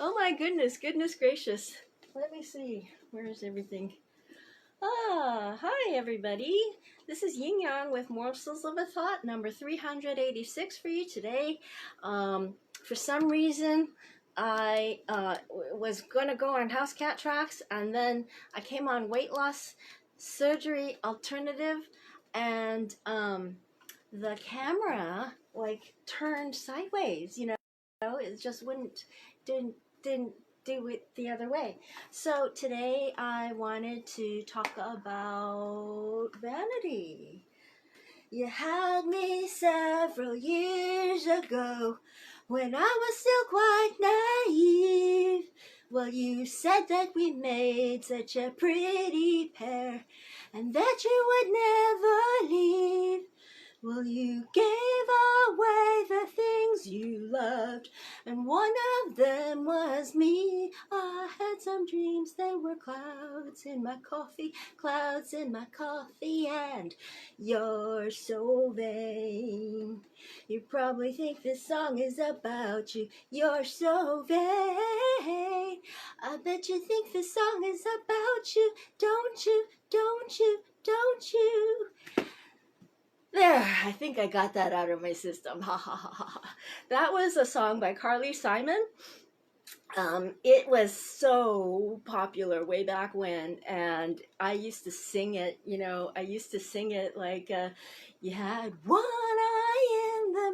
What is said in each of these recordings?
Oh my goodness, goodness gracious. Let me see. Where is everything? Hi everybody. This is Yin Yang with Morsels of a Thought, number 386 for you today. For some reason, I was going to go on House Cat Tracks, and then I came on Weight Loss Surgery Alternative, and the camera like turned sideways, it just didn't do it the other way. So today I wanted to talk about vanity. You had me several years ago when I was still quite naive. Well, you said that we made such a pretty pair and that you would never leave. Well, you gave away the things you loved, and one of them was me. I had some dreams, they were clouds in my coffee, and you're so vain. You probably think this song is about you. You're so vain. I bet you think this song is about you. Don't you, don't you, don't you? There, I think I got that out of my system. Ha ha ha ha. That was a song by Carly Simon. It was so popular way back when, and I used to sing it, like, you had one eye in the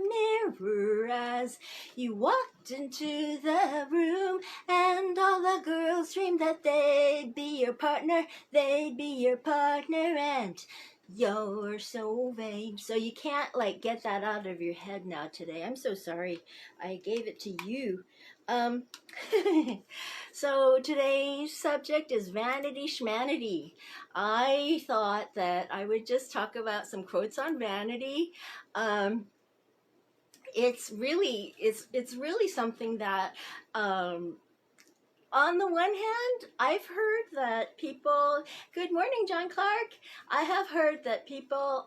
mirror as you walked into the room, and all the girls dreamed that they'd be your partner, and you're so vain. So you can't like get that out of your head now today. I'm so sorry I gave it to you. So today's subject is vanity schmanity. I thought that I would just talk about some quotes on vanity. It's really something that on the one hand, I've heard that people, good morning, John Clark. I have heard that people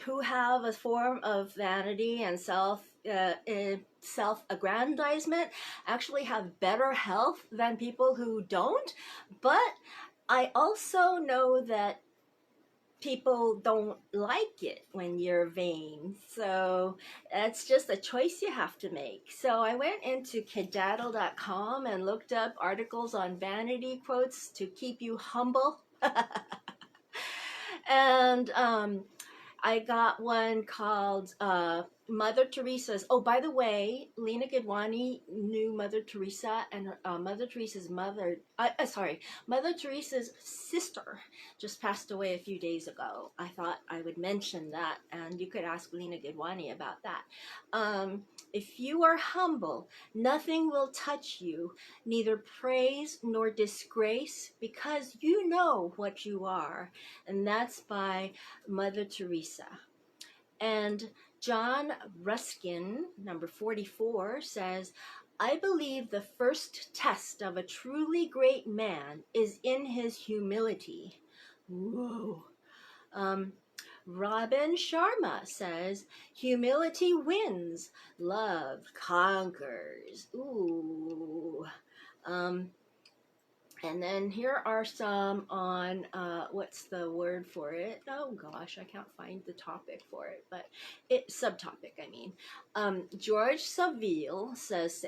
who have a form of vanity and self-aggrandizement actually have better health than people who don't. But I also know that people don't like it when you're vain, so it's just a choice you have to make. So I went into kedaddle.com and looked up articles on vanity quotes to keep you humble. And I got one called Mother Teresa's. Oh, by the way, Lena Gidwani knew Mother Teresa, and Mother Teresa's sister just passed away a few days ago. I thought I would mention that, and you could ask Lena Gidwani about that. If you are humble, nothing will touch you, neither praise nor disgrace, because you know what you are. And that's by Mother Teresa. And John Ruskin, number 44, says, I believe the first test of a truly great man is in his humility. Whoa. Robin Sharma says, humility wins, love conquers. Ooh. And then here are some on, what's the word for it? Oh gosh, I can't find the topic for it, but subtopic, I mean. George Saville says,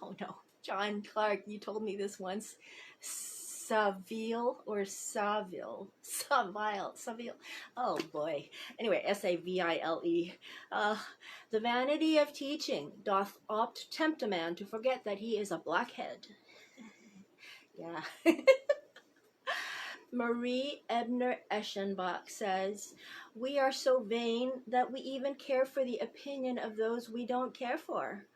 oh no, John Clark, you told me this once. Saville or Saville? Saville. Oh boy. Anyway, S-A-V-I-L-E. The vanity of teaching doth oft tempt a man to forget that he is a blockhead. Yeah. Marie Ebner Eschenbach says, we are so vain that we even care for the opinion of those we don't care for.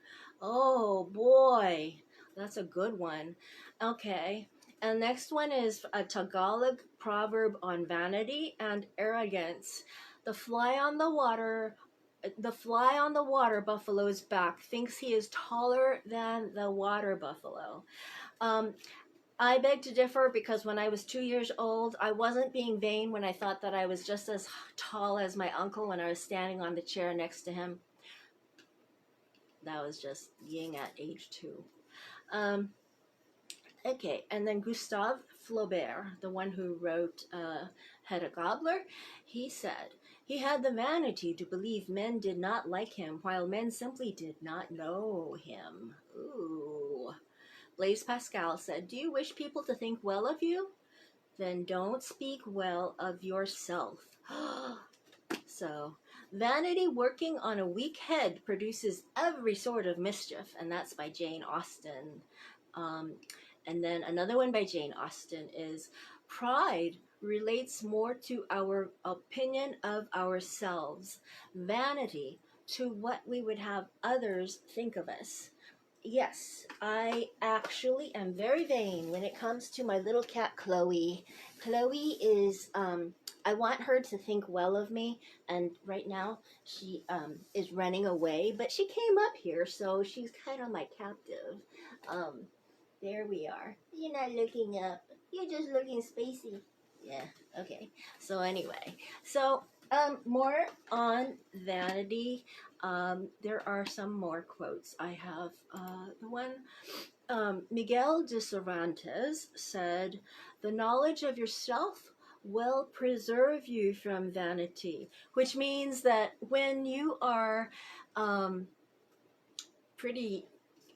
Oh boy, that's a good one. Okay, and next one is a Tagalog proverb on vanity and arrogance. The fly on the water buffalo's back thinks he is taller than the water buffalo. I beg to differ, because when I was 2 years old, I wasn't being vain when I thought that I was just as tall as my uncle when I was standing on the chair next to him. That was just being at age 2. Okay, and then Gustave Flaubert, the one who wrote Hedda Gabler, he said, he had the vanity to believe men did not like him, while men simply did not know him. Ooh. Blaise Pascal said, do you wish people to think well of you? Then don't speak well of yourself. So, vanity working on a weak head produces every sort of mischief, and that's by Jane Austen. And then another one by Jane Austen is pride relates more to our opinion of ourselves, vanity to what we would have others think of us. Yes, I actually am very vain when it comes to my little cat Chloe. Chloe is, I want her to think well of me, and right now she is running away, but she came up here, so she's kind of my captive. There we are. You're not looking up. You're just looking spacey. Yeah, okay. So anyway, so more on vanity. There are some more quotes. I have the one, Miguel de Cervantes said, the knowledge of yourself will preserve you from vanity, which means that when you are pretty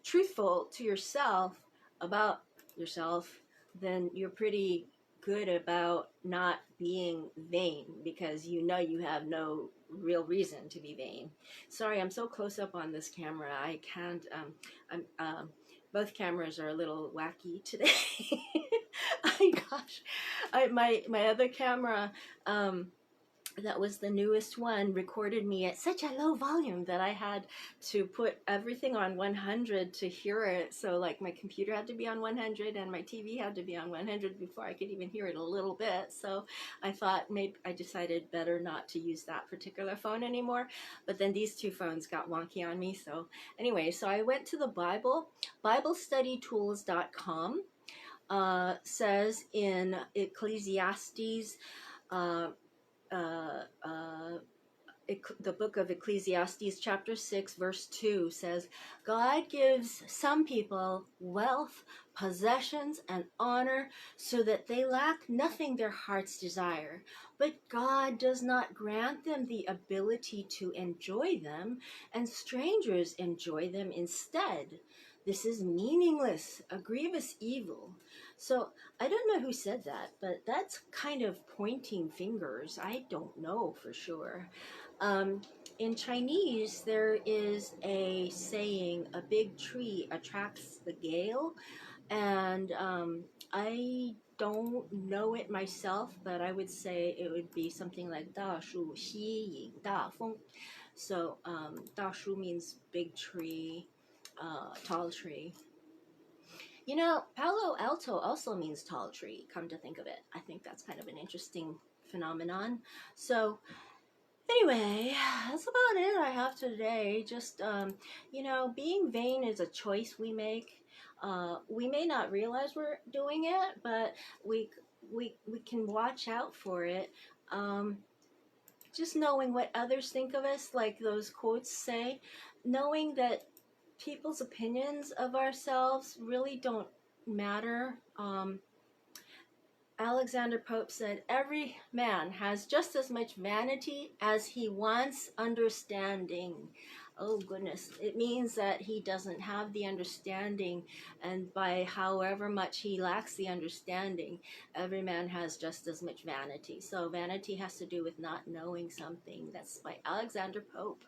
truthful to yourself about yourself, then you're pretty good about not being vain, because you know you have no real reason to be vain. Sorry, I'm so close up on this camera. I can't, both cameras are a little wacky today. My other camera, that was the newest one, recorded me at such a low volume that I had to put everything on 100 to hear it. So like my computer had to be on 100 and my TV had to be on 100 before I could even hear it a little bit. So I thought, maybe I decided better not to use that particular phone anymore. But then these two phones got wonky on me. So anyway, so I went to the BibleStudyTools.com. Says in Ecclesiastes, the book of Ecclesiastes chapter 6 verse 2 says, God gives some people wealth, possessions, and honor so that they lack nothing their hearts desire. But God does not grant them the ability to enjoy them, and strangers enjoy them instead. This is meaningless, a grievous evil. So I don't know who said that, but that's kind of pointing fingers. I don't know for sure. In Chinese, there is a saying, a big tree attracts the gale, and I don't know it myself, but I would say it would be something like 大树吸引大风. So 大树 means big tree, tall tree. You know, Palo Alto also means tall tree, come to think of it. I think that's kind of an interesting phenomenon. So anyway, that's about it I have today. Just, you know, being vain is a choice we make. We may not realize we're doing it, but we can watch out for it. Just knowing what others think of us, like those quotes say, knowing that people's opinions of ourselves really don't matter. Alexander Pope said, every man has just as much vanity as he wants understanding. Oh goodness, it means that he doesn't have the understanding, and by however much he lacks the understanding, every man has just as much vanity. So vanity has to do with not knowing something. That's by Alexander Pope.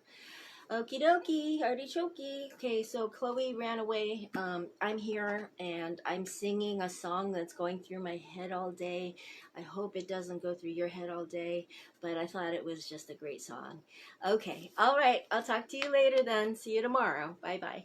Okie dokie, artichoke. Okay, so Chloe ran away. I'm here and I'm singing a song that's going through my head all day. I hope it doesn't go through your head all day, but I thought it was just a great song. Okay, all right, I'll talk to you later then. See you tomorrow. Bye-bye.